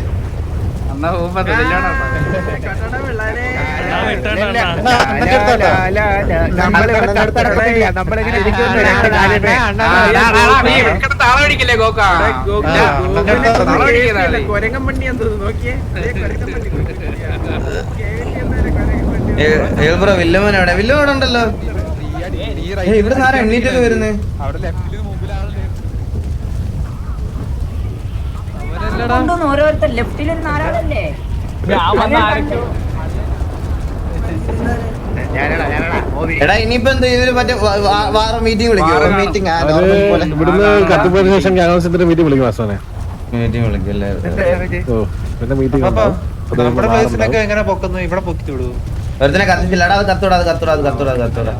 കൊരങ്ങൻ പണ്ടി എന്തോ നോക്കിയേ. ബ്രോ വില്ലുമോൻ എവിടെ? വില്ലുമോൻ ഇവിടെ ഉണ്ടല്ലോ. ഇവിടെ ആരാ എണ്ണീറ്റൊക്കെ വരുന്നേ? ഓരോരുത്തർ ലെഫ്റ്റിലൊരു നാലാളല്ലേ? എടാ ഇനിയിപ്പോ എന്താ ഇവര് മറ്റേ വേറെ മീറ്റിംഗ് വിളിക്കും. മീറ്റിംഗ് ഇവിടുന്ന് കത്തിപ്പോയതിനു ശേഷം ഗ്യാങ്സിന്റെ മീറ്റിംഗ് വിളിക്കും വാസവനെ. മീറ്റിംഗ് വിളിക്കല്ലേ? പിന്നെ മീറ്റിംഗ് എങ്ങനെ പൊക്കുന്നു? ഇവിടെ പൊക്കി വിടൂ. ഒരുത്തനെ കത്തിച്ചില്ല. അത് കത്തൂടാ.